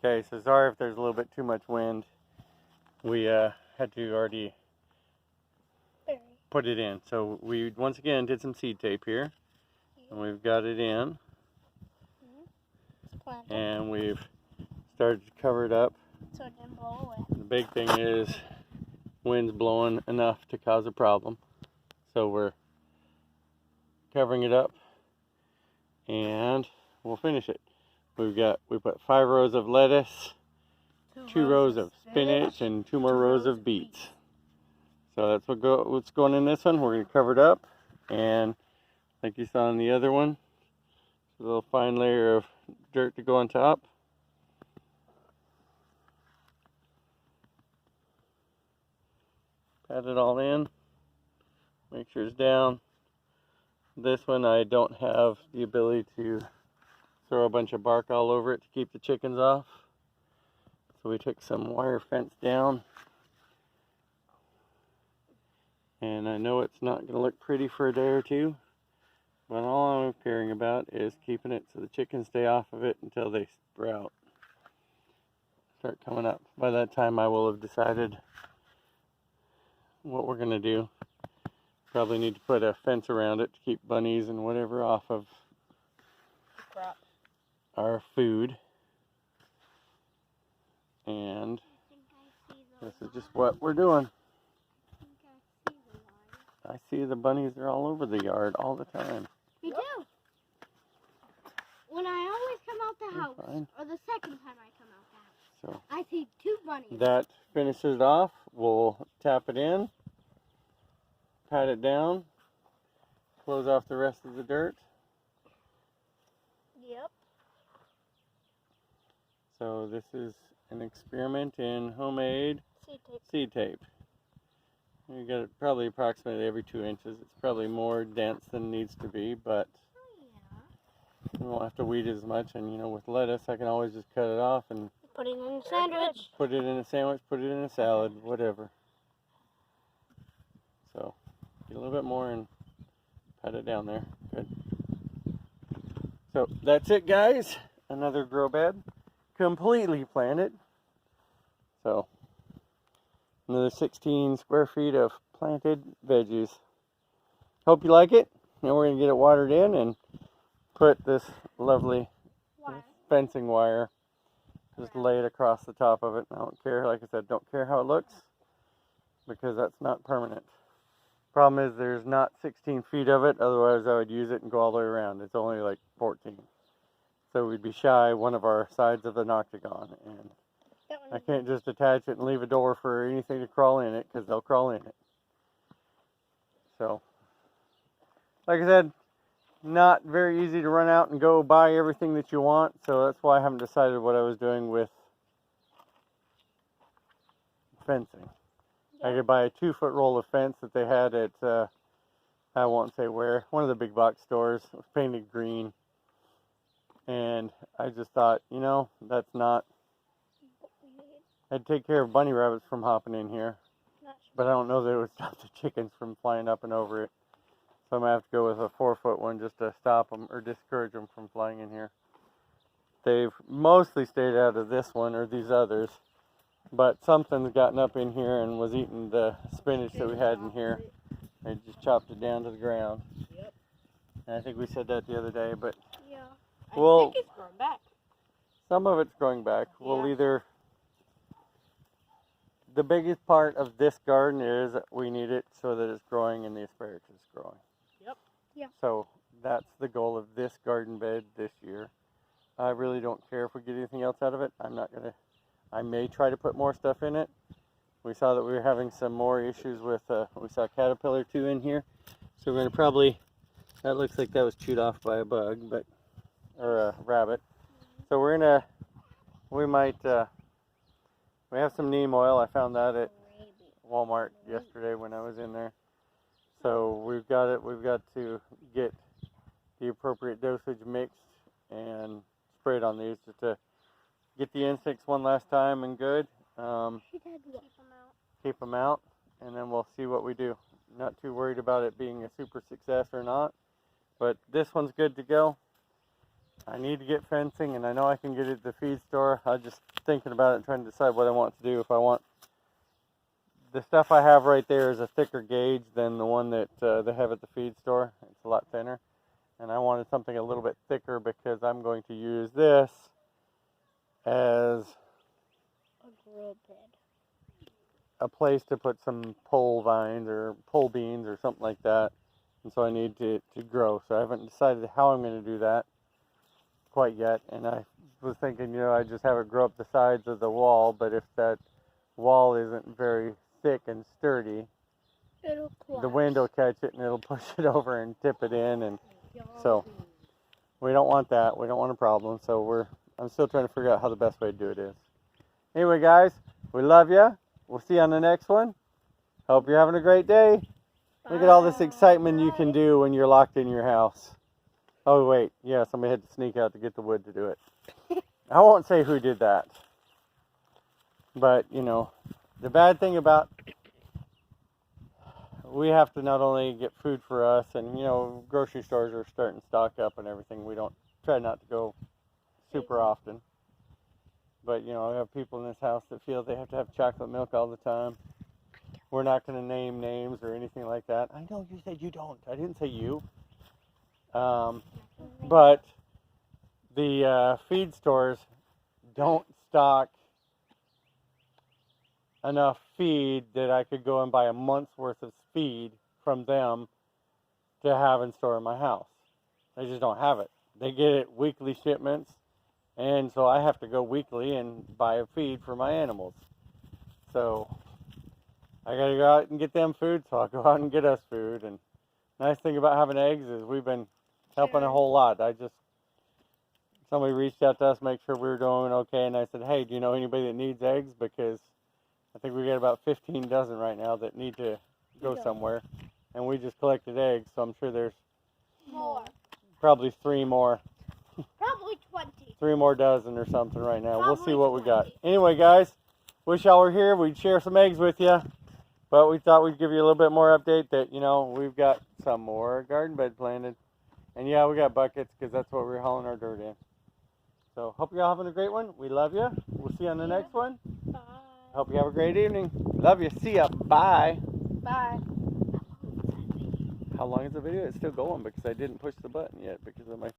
Okay, so sorry if there's a little bit too much wind. We had to already put it in. So we once again did some seed tape here, and we've got it in, and we've started to cover it up. So it didn't blow away. The big thing is wind's blowing enough to cause a problem, so we're covering it up, and we'll finish it. We put 5 rows of lettuce, 2 rows of spinach, and 2 more rows of beets. So that's what's going in this one. We're going to cover it up, and like you saw in the other one, a little fine layer of dirt to go on top. Pat it all in, make sure it's down. This one I don't have the ability to throw a bunch of bark all over it to keep the chickens off. So we took some wire fence down. And I know it's not going to look pretty for a day or two, but all I'm caring about is keeping it so the chickens stay off of it until they sprout. Start coming up. By that time I will have decided what we're going to do. Probably need to put a fence around it to keep bunnies and whatever off of our food. And this is just what we're doing. I see the bunnies are all over the yard all the time. Me too. When I always come out the house, or the second time I come out the house, I see 2 bunnies. That finishes it off. We'll tap it in, pat it down, close off the rest of the dirt. Yep. So this is an experiment in homemade seed tape. You got it probably approximately every 2 inches. It's probably more dense than it needs to be, but you won't have to weed as much. And you know, with lettuce, I can always just cut it off and put it in a sandwich. Put it in a sandwich, put it in a salad, whatever. So get a little bit more and pat it down there. Good. So that's it, guys. Another grow bed, completely planted. So another 16 square feet of planted veggies. Hope you like it. Now we're going to get it watered in and put this lovely fencing wire, just lay it across the top of it. I don't care, like I said, don't care how it looks, because that's not permanent. Problem is there's not 16 feet of it, otherwise I would use it and go all the way around. It's only like 14. So we'd be shy one of our sides of an octagon, and I can't just attach it and leave a door for anything to crawl in it, because they'll crawl in it. So, like I said, not very easy to run out and go buy everything that you want, so that's why I haven't decided what I was doing with fencing. I could buy a 2-foot roll of fence that they had at, I won't say where, one of the big box stores. It was painted green. And I just thought, you know, that's not... I'd take care of bunny rabbits from hopping in here, but I don't know that it would stop the chickens from flying up and over it. So I'm going to have to go with a 4-foot one just to stop them or discourage them from flying in here. They've mostly stayed out of this one or these others, but something's gotten up in here and was eating the spinach that we had in here. They just chopped it down to the ground. Yep. And I think we said that the other day, but yeah, I think it's growing back. Some of it's growing back. Yeah. We'll either... The biggest part of this garden is we need it so that it's growing and the asparagus is growing. Yep. Yeah. So that's the goal of this garden bed this year. I really don't care if we get anything else out of it. I'm not going to... I may try to put more stuff in it. We saw that we were having some more issues with... we saw caterpillar 2 in here. So we're going to probably... That looks like that was chewed off by a bug, but... Or a rabbit. So we're going to... We might... We have some neem oil. I found that at Walmart yesterday when I was in there. So we've got it. We've got to get the appropriate dosage mixed and spray it on these just to get the insects one last time and good. Keep them out, and then we'll see what we do. Not too worried about it being a super success or not, but this one's good to go. I need to get fencing, and I know I can get it at the feed store. I'm just thinking about it, trying to decide what I want to do. If I want, the stuff I have right there is a thicker gauge than the one that they have at the feed store. It's a lot thinner, and I wanted something a little bit thicker because I'm going to use this as a grow bed. A place to put some pole vines or pole beans or something like that. And so I need to grow. So I haven't decided how I'm going to do that quite yet. And I was thinking, you know, I just have it grow up the sides of the wall. But if that wall isn't very thick and sturdy, It'll collapse. The wind will catch it and it'll push it over and tip it in. And so we don't want that. We don't want a problem. So I'm still trying to figure out how the best way to do it is. Anyway, guys, we love you. We'll see you on the next one. Hope you're having a great day. Look at all this excitement you can do when you're locked in your house. Oh, wait. Yeah, somebody had to sneak out to get the wood to do it. I won't say who did that. But, you know, the bad thing about... We have to not only get food for us, and, you know, grocery stores are starting to stock up and everything. We don't try not to go super often. But, you know, I have people in this house that feel they have to have chocolate milk all the time. We're not going to name names or anything like that. I know you said you don't. I didn't say you. But the feed stores don't stock enough feed that I could go and buy a month's worth of feed from them to have and store in my house. They just don't have it. They get it weekly shipments. And so I have to go weekly and buy a feed for my animals. So I got to go out and get them food, so I'll go out and get us food. And nice thing about having eggs is we've been helping a whole lot. Somebody reached out to us, make sure we were doing okay, and I said, hey, do you know anybody that needs eggs? Because I think we got about 15 dozen right now that need to go somewhere. And we just collected eggs, so I'm sure there's more. Probably 3 more. Probably 20. 3 more dozen or something right now. Probably We'll see what 20. we got. Anyway, guys, wish y'all were here. We'd share some eggs with you. But we thought we'd give you a little bit more update that, you know, we've got some more garden bed planted. And yeah, we got buckets because that's what we're hauling our dirt in. So hope you're all having a great one. We love you. We'll see you on the next one. Bye. Hope you have a great evening. Love you. See ya. Bye. Bye. How long is the video? It's still going because I didn't push the button yet because of my